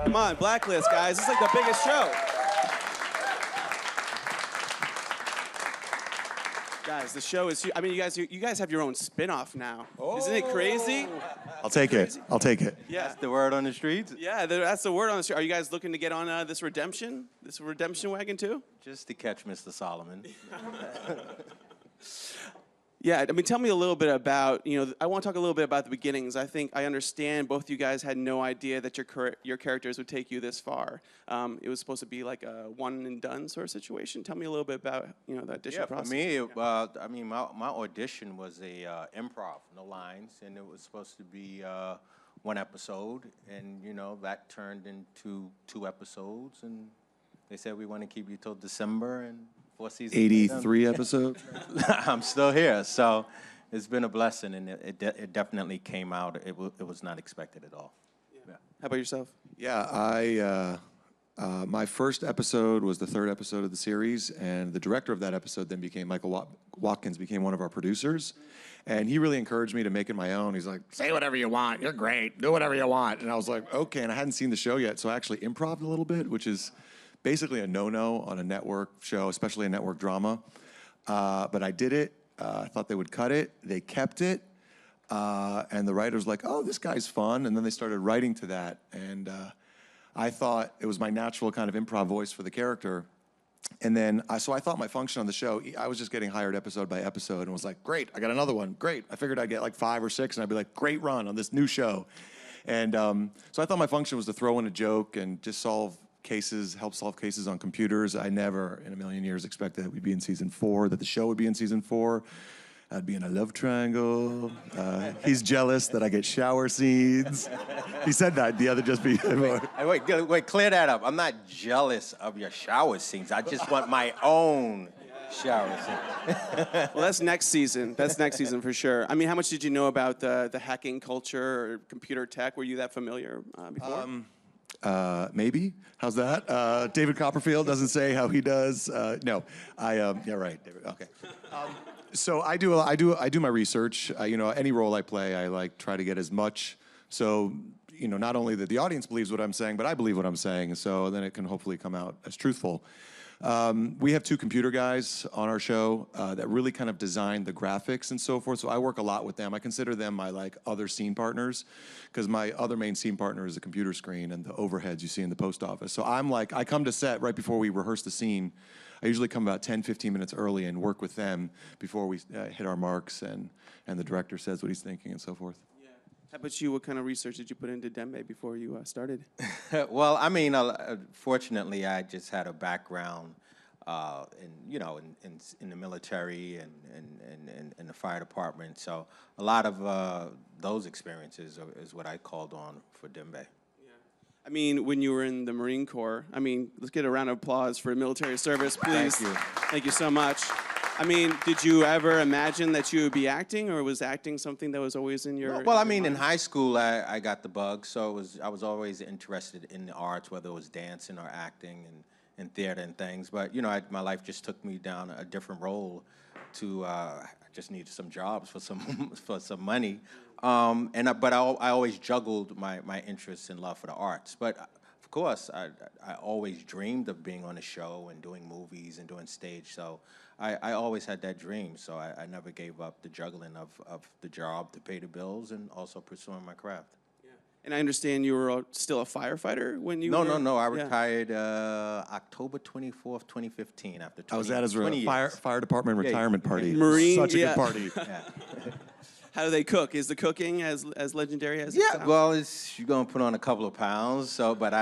Come on, Blacklist, guys. This is like the biggest show. Guys, the show is. I mean, you guys have your own spin-off now. Isn't it crazy? I'll take it. I'll take it. Yeah. That's the word on the streets? Yeah, that's the word on the street. Are you guys looking to get on this redemption wagon too? Just to catch Mr. Solomon. Yeah, I mean, tell me a little bit about, I want to talk a little bit about the beginnings. I think I understand both you guys had no idea that your characters would take you this far. It was supposed to be like a one and done sort of situation. Tell me a little bit about, the audition process. For me, my audition was a improv, no lines, and it was supposed to be one episode, and, that turned into 2 episodes, and they said, we want to keep you till December, and 4 seasons. 83 episodes. I'm still here, so it's been a blessing, and it definitely came out. It was not expected at all. Yeah. How about yourself? Yeah, my first episode was the 3rd episode of the series, and the director of that episode then became Michael Watkins, became one of our producers, and he really encouraged me to make it my own. He's like, say whatever you want, you're great, do whatever you want. And I was like, okay, and I hadn't seen the show yet, so I actually improv'd a little bit, which is basically a no-no on a network show, especially a network drama. But I did it. I thought they would cut it. They kept it. And the writers were like, oh, this guy's fun. And then they started writing to that. And I thought it was my natural kind of improv voice for the character. And then, so I thought my function on the show, I was just getting hired episode by episode and was like, great, I got another one, great. I figured I'd get like 5 or 6 and I'd be like, great run on this new show. And so I thought my function was to throw in a joke and just help solve cases on computers. I never in a million years expected that we'd be in season 4, that the show would be in season 4. I'd be in a love triangle. He's jealous that I get shower scenes. He said that the other just be. Wait, clear that up. I'm not jealous of your shower scenes. I just want my own shower scene. Well, that's next season. That's next season for sure. I mean, how much did you know about the hacking culture or computer tech? Were you that familiar before? Maybe. How's that? David Copperfield doesn't say how he does. No, yeah, right, David. Okay. So I do my research. Any role I play, I try to get as much. So not only that the audience believes what I'm saying, but I believe what I'm saying. So then it can hopefully come out as truthful. We have 2 computer guys on our show that really kind of design the graphics and so forth. So I work a lot with them. I consider them my other scene partners, because my other main scene partner is the computer screen and the overheads you see in the post office. So I come to set right before we rehearse the scene. I usually come about 10, 15 minutes early and work with them before we hit our marks and the director says what he's thinking and so forth. How about you? What kind of research did you put into Dembe before you started? Well, I mean, fortunately, I just had a background in the military and the fire department. So a lot of those experiences is what I called on for Dembe. Yeah. I mean, when you were in the Marine Corps, let's get a round of applause for military service, please. Thank you. Thank you so much. Did you ever imagine that you would be acting, or was acting something that was always in your? Well, in high school, I got the bug, so I was always interested in the arts, whether it was dancing or acting and theater and things. But my life just took me down a different role. I just needed some jobs for some money, but I always juggled my interests and love for the arts. But of course, I always dreamed of being on a show and doing movies and doing stage. So I always had that dream. So I never gave up the juggling of the job to pay the bills and also pursuing my craft. Yeah. And I understand you were still a firefighter when you were... No. I retired October 24th, 2015 after 20 I was at his 20 years. fire department retirement party. Marine, Such a good party. Yeah. How do they cook? Is the cooking as legendary as it sounds? Well, you're gonna put on a couple of pounds. So, but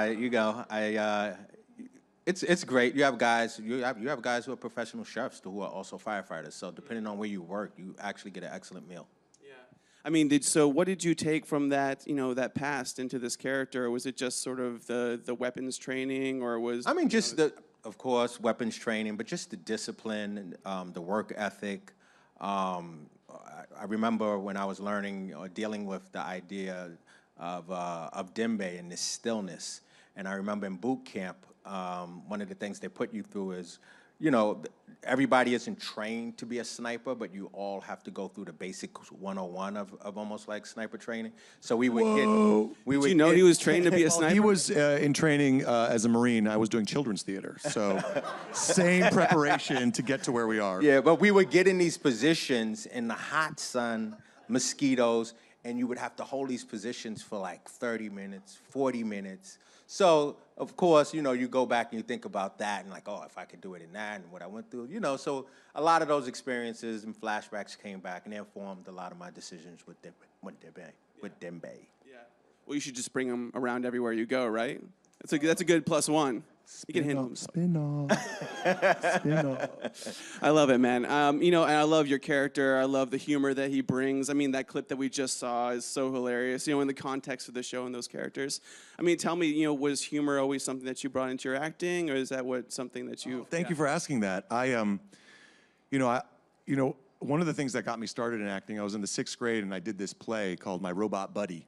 it's great. You have guys who are professional chefs who are also firefighters. So depending on where you work, you actually get an excellent meal. Yeah. So what did you take from that, that past into this character? Or was it just sort of the weapons training, or was? Of course, weapons training, but just the discipline, the work ethic. I remember when I was learning or dealing with the idea of Dembe and this stillness. And I remember in boot camp, one of the things they put you through is you know, everybody isn't trained to be a sniper, but you all have to go through the basic 101 of almost like sniper training. So we would Did you know he was trained to be a Well, sniper? he was in training as a Marine. I was doing children's theater, so same preparation to get to where we are. Yeah, but we would get in these positions in the hot sun, mosquitoes, and you would have to hold these positions for like 30 minutes, 40 minutes. So, of course, you know, you go back and you think about that and like, oh, if I could do it in that and what I went through, you know. So a lot of those experiences and flashbacks came back and they informed a lot of my decisions with Dembe. Yeah. Well, you should just bring him around everywhere you go, right? That's a good +1. You can handle him. Spin off. I love it, man. You know, and I love your character. I love the humor that he brings. I mean, that clip that we just saw is so hilarious, you know, in the context of the show and those characters. I mean, tell me, you know, was humor always something that you brought into your acting, or is that something that you... Thank you for asking that. One of the things that got me started in acting, I was in the 6th grade and I did this play called My Robot Buddy.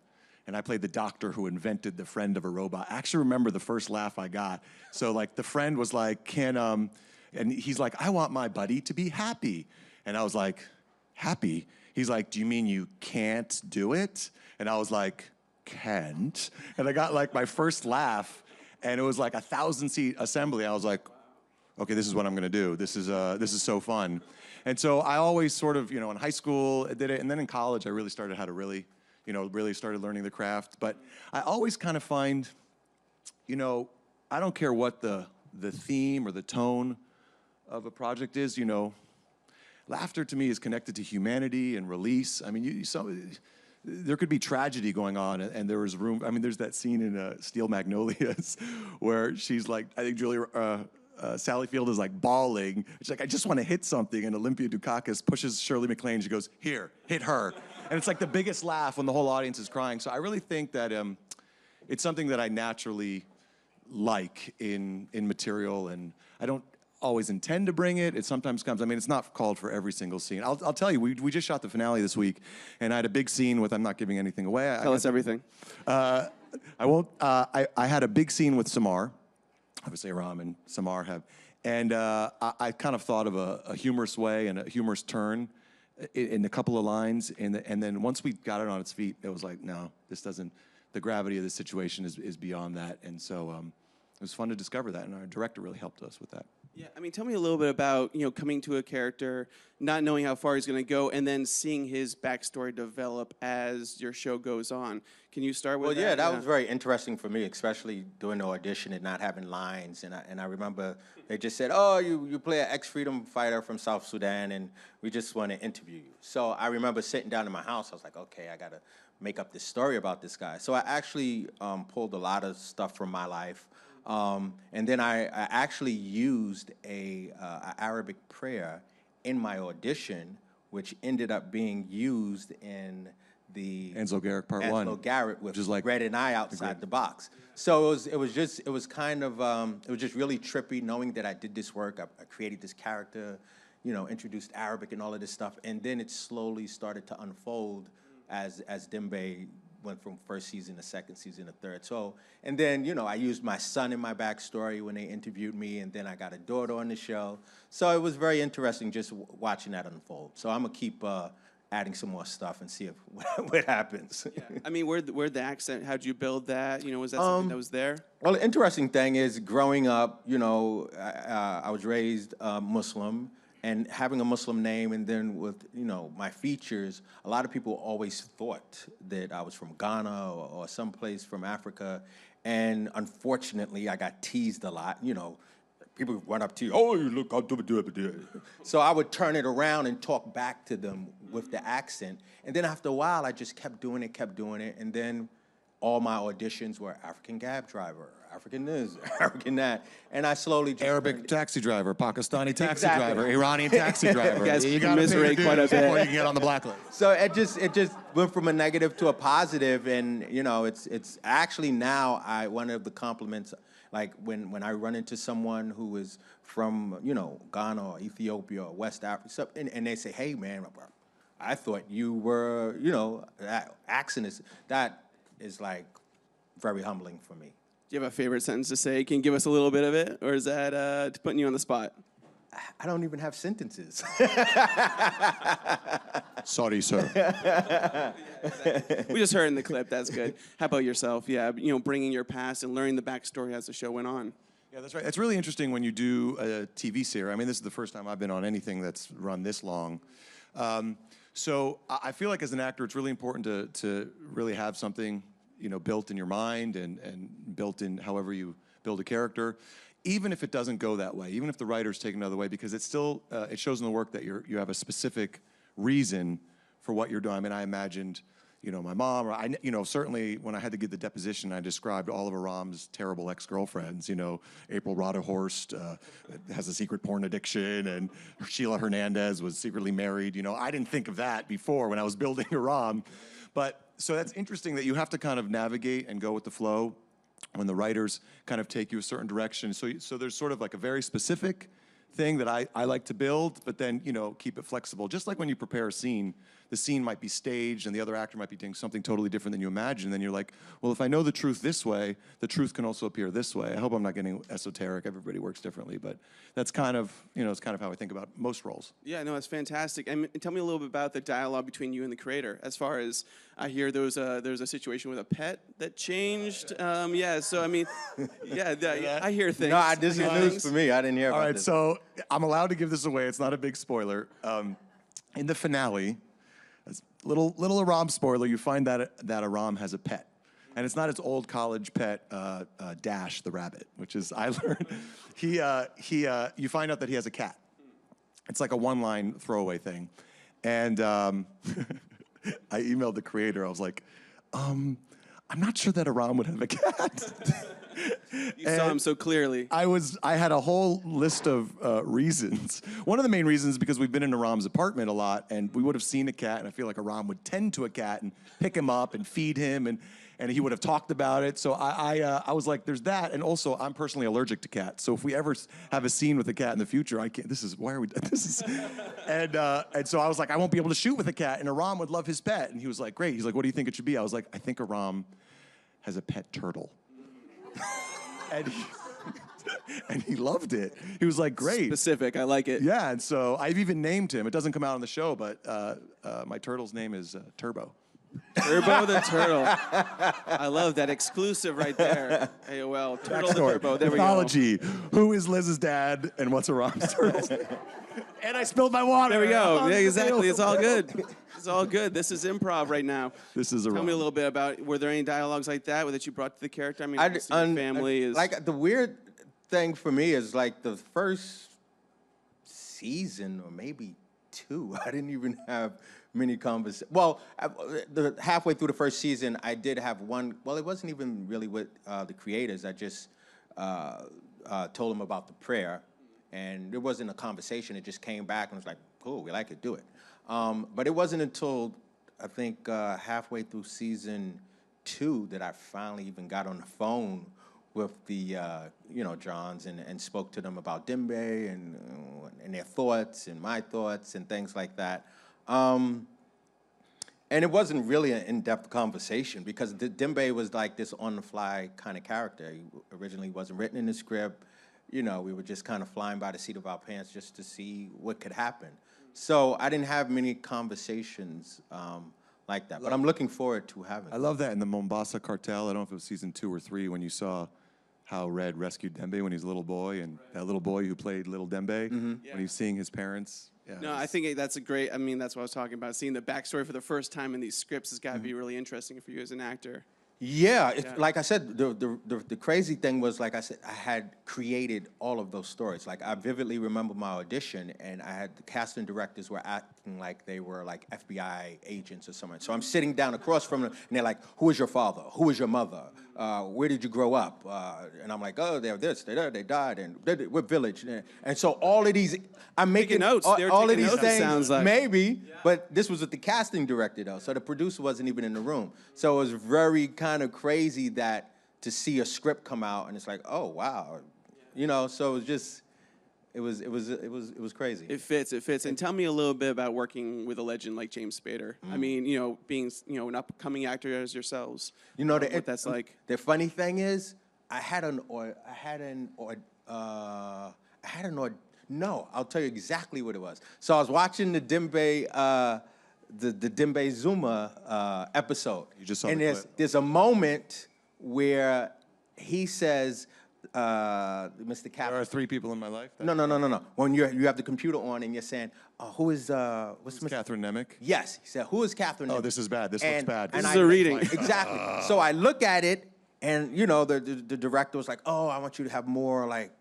And I played the doctor who invented the friend of a robot. I actually remember the first laugh I got. So like the friend was like, and he's like, I want my buddy to be happy. And I was like, happy? He's like, do you mean you can't do it? And I was like, can't? And I got like my first laugh, and it was like a 1,000-seat assembly. I was like, okay, this is what I'm gonna do. This is so fun. And so I always sort of, you know, in high school I did it, and then in college I really started how to really started learning the craft. But I always kind of find, you know, I don't care what the theme or the tone of a project is, you know, laughter to me is connected to humanity and release. I mean, there could be tragedy going on, and there was room. I mean, there's that scene in Steel Magnolias where she's like, I think Sally Field is like bawling. She's like, I just want to hit something. And Olympia Dukakis pushes Shirley MacLaine. She goes, here, hit her. And it's like the biggest laugh when the whole audience is crying. So I really think that it's something that I naturally like in material, and I don't always intend to bring it. It sometimes comes. I mean, it's not called for every single scene. I'll tell you, we just shot the finale this week, and I had a big scene with, I'm not giving anything away. Tell us everything. I won't, I had a big scene with Samar. Obviously, Aram and Samar have. And I kind of thought of a humorous way and a humorous turn in a couple of lines. And then once we got it on its feet, it was like, no, this doesn't, the gravity of the situation is beyond that. And so it was fun to discover that. And our director really helped us with that. Yeah, I mean, tell me a little bit about, you know, coming to a character, not knowing how far he's going to go, and then seeing his backstory develop as your show goes on. Can you start with that? Well, yeah, that was very interesting for me, especially doing the audition and not having lines. And I remember they just said, oh, you play an ex-freedom fighter from South Sudan, and we just want to interview you. So I remember sitting down in my house. I was like, okay, I got to make up this story about this guy. So I actually pulled a lot of stuff from my life. And then I actually used a Arabic prayer in my audition, which ended up being used in the Ansel Garrett Part 1. Ansel Garrett with just like Red and I outside the box. So it was just really trippy knowing that I did this work. I created this character, you know, introduced Arabic and all of this stuff, and then it slowly started to unfold as Dembe went from first season to second season to third. So, and then, you know, I used my son in my backstory when they interviewed me, and then I got a daughter on the show. So it was very interesting just watching that unfold. So I'm gonna keep adding some more stuff and see what happens. Yeah. I mean, where'd the accent, how'd you build that? You know, was that something that was there? Well, the interesting thing is growing up, you know, I was raised Muslim, and having a Muslim name, and then with, you know, my features, a lot of people always thought that I was from Ghana or someplace from Africa. And unfortunately, I got teased a lot. You know, people would run up to you, oh, you look, so I would turn it around and talk back to them with the accent. And then after a while, I just kept doing it. And then all my auditions were African cab driver, African this, African that. And I slowly just Arabic taxi driver, Pakistani taxi Exactly. driver, Iranian taxi driver. You guys You gotta commiserate pay quite a dues bit. before you can get on the blacklist. So it just went from a negative to a positive, and you know, it's actually now one of the compliments, like when I run into someone who is from, you know, Ghana or Ethiopia or West Africa, and they say, hey man, I thought you were, you know, that accent is like very humbling for me. Do you have a favorite sentence to say? Can you give us a little bit of it, or is that putting you on the spot? I don't even have sentences. Sorry, sir. We just heard in the clip. That's good. How about yourself? Yeah, bringing your past and learning the backstory as the show went on. Yeah, that's right. It's really interesting when you do a TV series. I mean, this is the first time I've been on anything that's run this long. So I feel like as an actor, it's really important to really have something, built in your mind and built in however you build a character, even if it doesn't go that way, even if the writers take another way, because it's still, it shows in the work that you have a specific reason for what you're doing. I mean, I imagined, my mom, or certainly when I had to give the deposition, I described all of Aram's terrible ex-girlfriends. April Rodahorst has a secret porn addiction, and Sheila Hernandez was secretly married. I didn't think of that before when I was building Aram. So that's interesting that you have to kind of navigate and go with the flow when the writers kind of take you a certain direction. So there's sort of like a very specific thing that I like to build, but then, keep it flexible. Just like when you prepare a scene, the scene might be staged and the other actor might be doing something totally different than you imagine. Then you're like, well, if I know the truth this way, the truth can also appear this way. I hope I'm not getting esoteric. Everybody works differently, but that's kind of, it's kind of how I think about most roles. Yeah, no, that's fantastic. And tell me a little bit about the dialogue between you and the creator. As far as I hear, there's a situation with a pet that changed. Yeah, so I mean, I hear things. No, this is news for me. I didn't hear about this. All right, so I'm allowed to give this away. It's not a big spoiler. In the finale, little Aram spoiler, you find that Aram has a pet. And it's not his old college pet, Dash the rabbit, which is, I learned, you find out that he has a cat. It's like a one-line throwaway thing. And I emailed the creator. I was like, I'm not sure that Aram would have a cat. You saw him so clearly. I had a whole list of reasons. One of the main reasons is because we've been in Aram's apartment a lot, and we would have seen a cat, and I feel like Aram would tend to a cat and pick him up and feed him, and he would have talked about it. So I was like, there's that, and also I'm personally allergic to cats. So if we ever have a scene with a cat in the future, I can't. Why are we? And so I was like, I won't be able to shoot with a cat, and Aram would love his pet, and he was like, great. He's like, what do you think it should be? I was like, I think Aram has a pet turtle. And he loved it. He was like, great. Specific, I like it. Yeah, and so I've even named him. It doesn't come out on the show, but my turtle's name is Turbo. Turbo the turtle. I love that exclusive right there. AOL, Turtle the Turbo. There Mythology. We go. Who is Liz's dad and what's Aram's turtle's name? And I spilled my water. There we go. Yeah, exactly. It's all good. It's all good. This is improv right now. This is Aram. Tell me a little bit about, were there any dialogues like that that you brought to the character? I mean, family is... Like, the weird thing for me is, like, the first season, or maybe two, I didn't even have many conversations. Well, halfway through the first season, I did have one. Well, it wasn't even really with the creators. I just told them about the prayer, and there wasn't a conversation. It just came back and was like, cool, we like it, do it. But it wasn't until, I think, halfway through season 2 that I finally even got on the phone with the, Johns and spoke to them about Dembe and their thoughts and my thoughts and things like that. And it wasn't really an in-depth conversation because Dembe was like this on-the-fly kind of character. He originally wasn't written in the script. We were just kind of flying by the seat of our pants just to see what could happen. So I didn't have many conversations like that, but I'm looking forward to having. I love that in the Mombasa cartel. I don't know if it was season 2 or 3 when you saw how Red rescued Dembe when he was a little boy, and that little boy who played Little Dembe when he was seeing his parents. Yeah, no, I think that's a great. I mean, that's what I was talking about. Seeing the backstory for the first time in these scripts has got to be really interesting for you as an actor. Yeah, like I said, the crazy thing was, like I said, I had created all of those stories. Like, I vividly remember my audition, and I had the casting directors were acting like they were like FBI agents or something. So I'm sitting down across from them, and they're like, "Who is your father? Who is your mother? Where did you grow up?" And I'm like, "Oh, they're this, they're that, they died, and what village?" And so all of these, I'm making notes. All of these notes, things, sounds like. maybe, but this was with the casting director though, so the producer wasn't even in the room. So it was very kind of crazy that to see a script come out and it's like, oh wow, So it was just, it was crazy. It fits. And tell me a little bit about working with a legend like James Spader. I mean, being an upcoming actor as yourselves. What that's like. The funny thing is, No, I'll tell you exactly what it was. So I was watching the Dembe, the Dembe Zuma episode. You just saw and the clip. there's a moment where he says, Mr. Captain. There are 3 people in my life. No. When you have the computer on and you're saying, who is what's Mr. Catherine Nemec? Yes, he said, who is Catherine Nemec? Oh, this is bad. This looks bad. This is a reading. Exactly. So I look at it, and the director was like, oh, I want you to have more like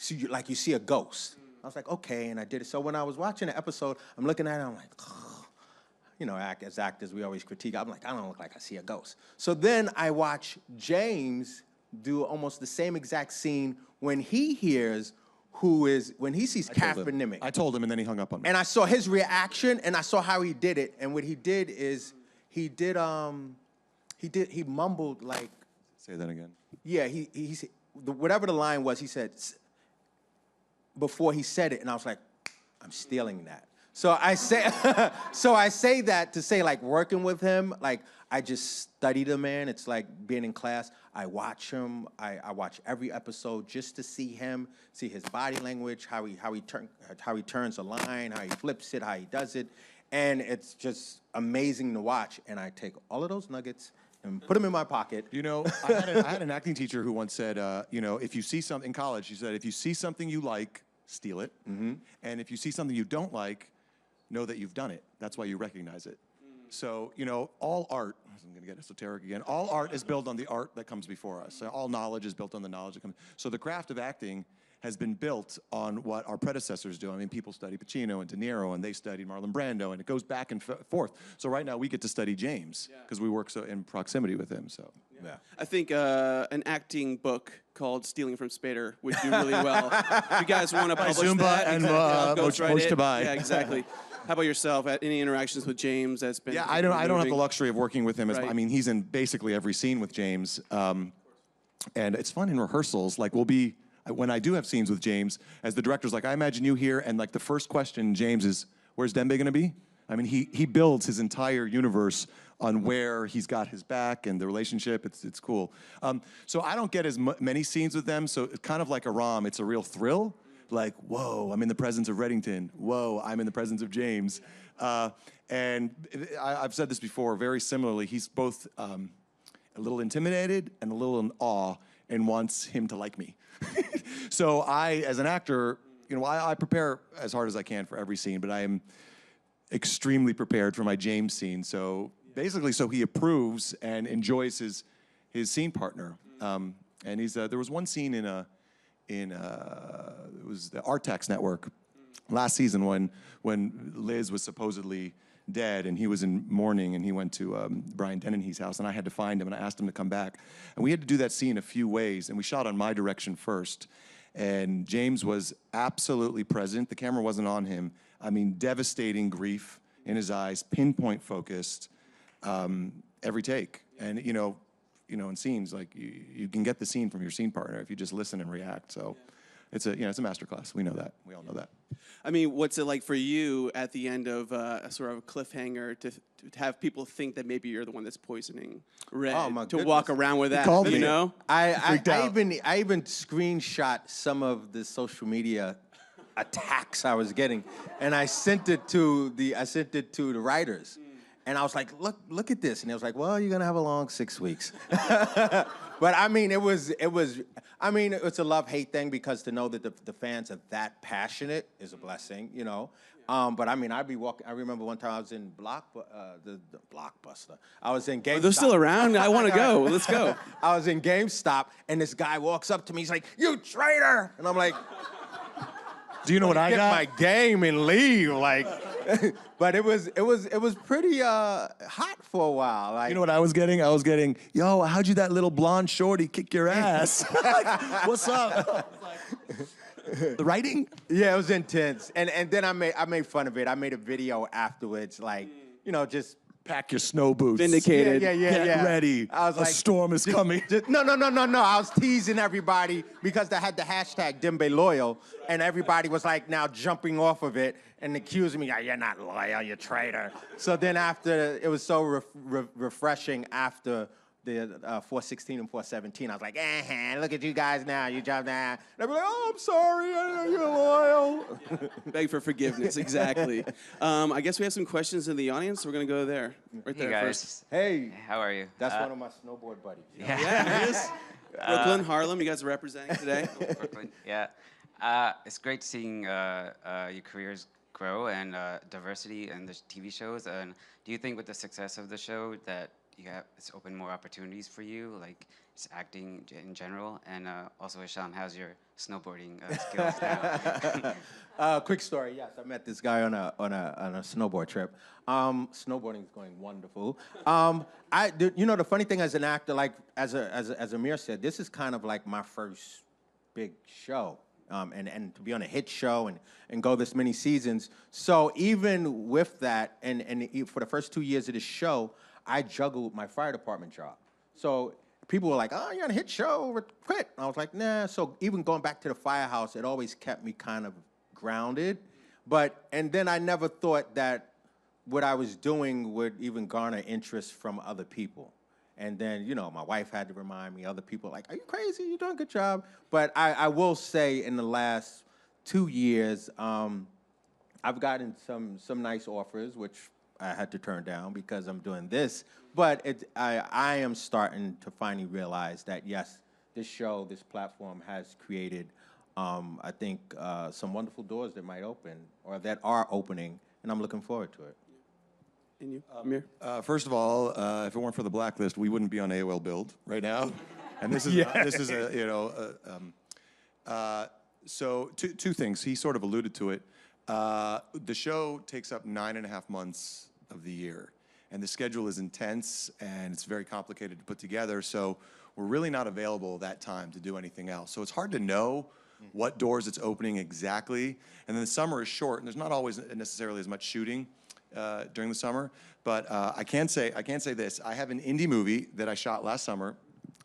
you see a ghost. I was like, okay, and I did it. So when I was watching the episode, I'm looking at it, I'm like, as actors, we always critique. I'm like, I don't look like I see a ghost. So then I watch James do almost the same exact scene when he hears when he sees Catherine Nemec. I told him, and then he hung up on me. And I saw his reaction, and I saw how he did it. And what he did is he mumbled like. Say that again. Yeah, he said, whatever the line was, he said before he said it, and I was like, I'm stealing that. So I say, that to say, like, working with him, like, I just study the man. It's like being in class. I watch him. I watch every episode just to see him, see his body language, how he turns a line, how he flips it, how he does it, and it's just amazing to watch. And I take all of those nuggets and put them in my pocket. I had an acting teacher who once said, if you see something in college, she said, if you see something you like, steal it, and if you see something you don't like, know that you've done it. That's why you recognize it. So, all art, I'm going to get esoteric again, all art is built on the art that comes before us. So all knowledge is built on the knowledge that comes. So the craft of acting has been built on what our predecessors do. I mean, people study Pacino and De Niro, and they studied Marlon Brando, and it goes back and forth. So right now we get to study James because we work so in proximity with him. So Yeah. I think an acting book called Stealing from Spader would do really well. If you guys want to publish Zuma that, and Mojtabai. Mojtabai. Yeah, exactly. How about yourself? Any interactions with James that's been? Yeah, I don't have the luxury of working with him. Right. I mean, he's in basically every scene with James. And it's fun in rehearsals. Like, when I do have scenes with James, as the director's like, I imagine you here, and like the first question, James, is, where's Dembe gonna be? I mean, he builds his entire universe on where he's got his back and the relationship. It's cool. So I don't get as many scenes with them, so it's kind of like Aram. It's a real thrill. Like, whoa, I'm in the presence of Reddington. Whoa, I'm in the presence of James. And I've said this before, very similarly, he's both a little intimidated and a little in awe and wants him to like me. So I, as an actor, I prepare as hard as I can for every scene, but I am extremely prepared for my James scene. So basically, so he approves and enjoys his scene partner. And there was one scene it was the Artax Network last season when Liz was supposedly dead and he was in mourning, and he went to Brian Dennehy's house, and I had to find him, and I asked him to come back. And we had to do that scene a few ways, and we shot on my direction first. And James was absolutely present. The camera wasn't on him. I mean, devastating grief in his eyes, pinpoint focused, every take. And in scenes, like you can get the scene from your scene partner if you just listen and react. So it's a masterclass. We know that. We all know that. I mean, what's it like for you at the end of a sort of a cliffhanger to have people think that maybe you're the one that's poisoning Red? Oh, my to goodness. walk around with that, called you me. know? I even screenshot some of the social media attacks I was getting, and I sent it to the writers. And I was like, look at this. And they was like, well, you're going to have a long 6 weeks. But I mean, it's a love-hate thing, because to know that the fans are that passionate is a blessing, But I mean, I remember one time I was in the Blockbuster. I was in GameStop. They're still around? I want to go. Let's go. I was in GameStop, and this guy walks up to me. He's like, you traitor. And I'm like, do you know what I get got? my game and leave, like. But it was pretty hot for a while. Like, You know what I was getting? I was getting, yo, how'd you that little blonde shorty kick your ass? Like, what's up? The writing? Yeah, it was intense. And then I made fun of it. I made a video afterwards, like, just Pack your snow boots. Vindicated. Get ready. I was a like, storm is coming. No. I was teasing everybody because they had the hashtag Dembe loyal, and everybody was like now jumping off of it and accusing me, you're not loyal, you're traitor. So then after, it was so refreshing after the 416 and 417. I was like, look at you guys now. You jumped down. They'd be like, oh, I'm sorry. I know you're loyal. Beg for forgiveness, exactly. I guess we have some questions in the audience. We're going to go there. Right there Hey guys. first. Hey. How are you? That's one of my snowboard buddies. Yeah, it is. Brooklyn, Harlem, you guys are representing today. Brooklyn. Yeah. It's great seeing your careers grow and diversity in the TV shows. And do you think with the success of the show that it's opened more opportunities for you, like just acting in general? And also, Hisham, how's your snowboarding skills now? Quick story. Yes, I met this guy on a snowboard trip. Snowboarding is going wonderful. The funny thing as an actor, like as Amir said, this is kind of like my first big show. And to be on a hit show and go this many seasons. So even with that, and for the first 2 years of the show, I juggled my fire department job. So people were like, oh, you're on a hit show, quit. And I was like, nah. So even going back to the firehouse, it always kept me kind of grounded. And then I never thought that what I was doing would even garner interest from other people. And then, my wife had to remind me, other people like, are you crazy? You're doing a good job. But I will say in the last 2 years, I've gotten some nice offers, which I had to turn down because I'm doing this. But I am starting to finally realize that, yes, this show, this platform has created, I think, some wonderful doors that might open or that are opening, and I'm looking forward to it. And you, Amir? First of all, if it weren't for the Blacklist, we wouldn't be on AOL Build right now. And this is, so two things. He sort of alluded to it. The show takes up 9.5 months of the year. And the schedule is intense, and it's very complicated to put together. So we're really not available that time to do anything else. So it's hard to know what doors it's opening exactly. And then the summer is short, and there's not always necessarily as much shooting during the summer. But I can say this. I have an indie movie that I shot last summer.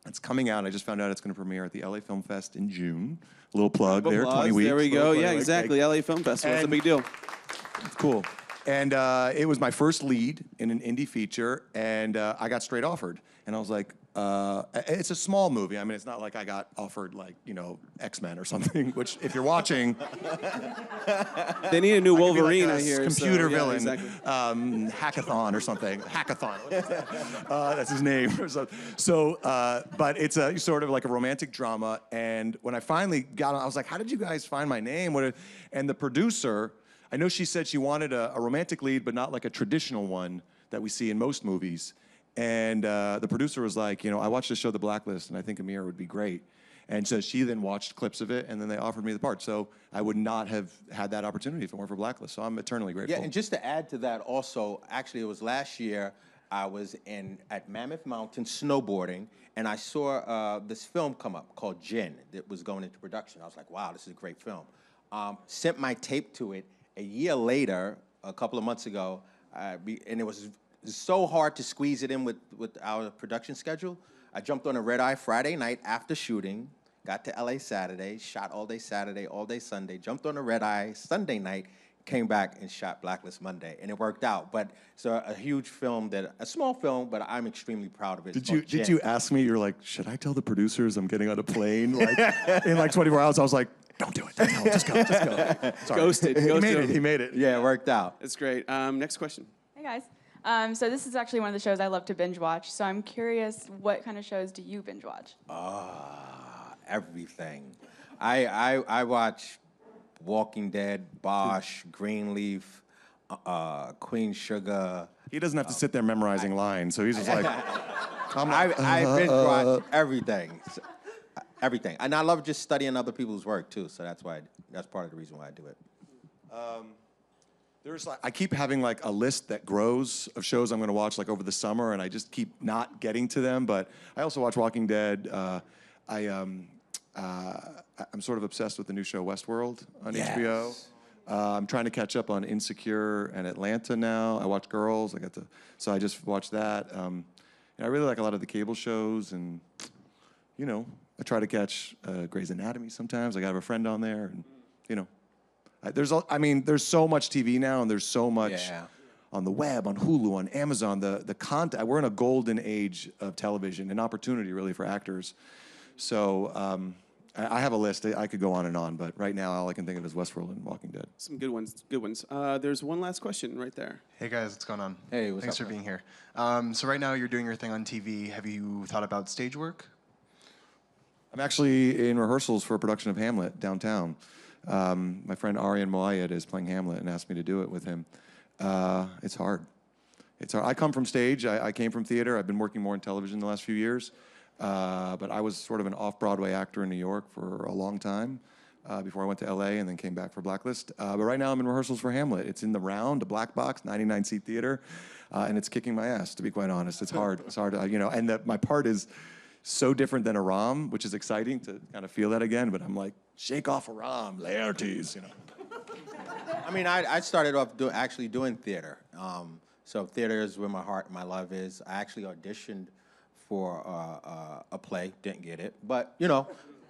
It's coming out. I just found out it's going to premiere at the LA Film Fest in June. A little plug there, 20 weeks. There we go. Yeah, Like, exactly. LA Film Festival. It's a big deal. It's cool. And it was my first lead in an indie feature, and I got straight offered. And I was like, it's a small movie. I mean, it's not like I got offered, like, X-Men or something, which, if you're watching... They need a new Wolverine, like I hear. Computer villain. Exactly. Hackathon or something. Hackathon. That's his name. But it's a sort of like a romantic drama. And when I finally got on, I was like, how did you guys find my name? And the producer... I know she said she wanted a romantic lead, but not like a traditional one that we see in most movies. And the producer was like, I watched the show The Blacklist, and I think Amir would be great. And so she then watched clips of it, and then they offered me the part. So I would not have had that opportunity if it weren't for Blacklist. So I'm eternally grateful. Yeah, and just to add to that also, actually it was last year, I was at Mammoth Mountain snowboarding, and I saw this film come up called Jinn that was going into production. I was like, wow, this is a great film. Sent my tape to it. A year later, a couple of months ago, and it was so hard to squeeze it in with our production schedule. I jumped on a red-eye Friday night after shooting, got to LA Saturday, shot all day Saturday, all day Sunday, jumped on a red-eye Sunday night, came back and shot Blacklist Monday, and it worked out. But it's a huge film, a small film, but I'm extremely proud of it. Did you ask me? You're like, should I tell the producers I'm getting on a plane? Like in like 24 hours, I was like, don't do it. Don't tell him. Just go. Sorry. Ghosted. He made it. Yeah, it worked out. It's great. Next question. Hey guys. So this is actually one of the shows I love to binge watch. So I'm curious, what kind of shows do you binge watch? Everything. I watch Walking Dead, Bosch, Greenleaf, Queen Sugar. He doesn't have to sit there memorizing lines, so he's just like, I binge watch everything. Everything. And I love just studying other people's work, too. So that's part of the reason why I do it. I keep having like a list that grows of shows I'm going to watch like over the summer, and I just keep not getting to them. But I also watch Walking Dead. I'm sort of obsessed with the new show Westworld on HBO. I'm trying to catch up on Insecure and Atlanta now. I watch Girls. So I just watched that. And I really like a lot of the cable shows, and I try to catch Grey's Anatomy sometimes. I got a friend on there, and there's so much TV now, and there's so much on the web, on Hulu, on Amazon. The content, we're in a golden age of television, an opportunity really for actors. So I have a list. I could go on and on, but right now all I can think of is Westworld and Walking Dead. Some good ones. Good ones. There's one last question right there. Hey guys, what's going on? Hey, what's Thanks up, for man? being here. So right now you're doing your thing on TV. Have you thought about stage work? I'm actually in rehearsals for a production of Hamlet downtown. My friend Arison is playing Hamlet and asked me to do it with him. It's hard. It's hard. I come from stage. I came from theater. I've been working more in television the last few years. But I was sort of an off-Broadway actor in New York for a long time before I went to LA and then came back for Blacklist. But right now I'm in rehearsals for Hamlet. It's in the Round, a black box, 99-seat theater, and it's kicking my ass, to be quite honest. It's hard. It's hard, and my part is so different than Aram, which is exciting to kind of feel that again, but I'm like, shake off Aram, Laertes, I mean, I started off actually doing theater. So theater is where my heart and my love is. I actually auditioned for a play, didn't get it, but yeah,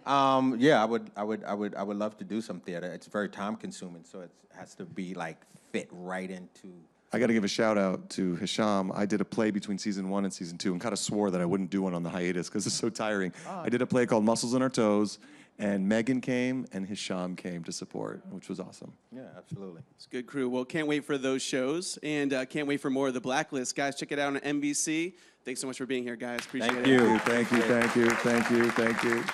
I would love to do some theater. It's very time consuming, so it has to be like fit right into. I got to give a shout out to Hisham. I did a play between season 1 and season 2 and kind of swore that I wouldn't do one on the hiatus because it's so tiring. I did a play called Muscles in Our Toes, and Megan came and Hisham came to support, which was awesome. Yeah, absolutely. It's a good crew. Well, can't wait for those shows, and can't wait for more of the Blacklist. Guys, check it out on NBC. Thanks so much for being here, guys. Appreciate it. Thank you. Thank you, thank you, thank you, thank you.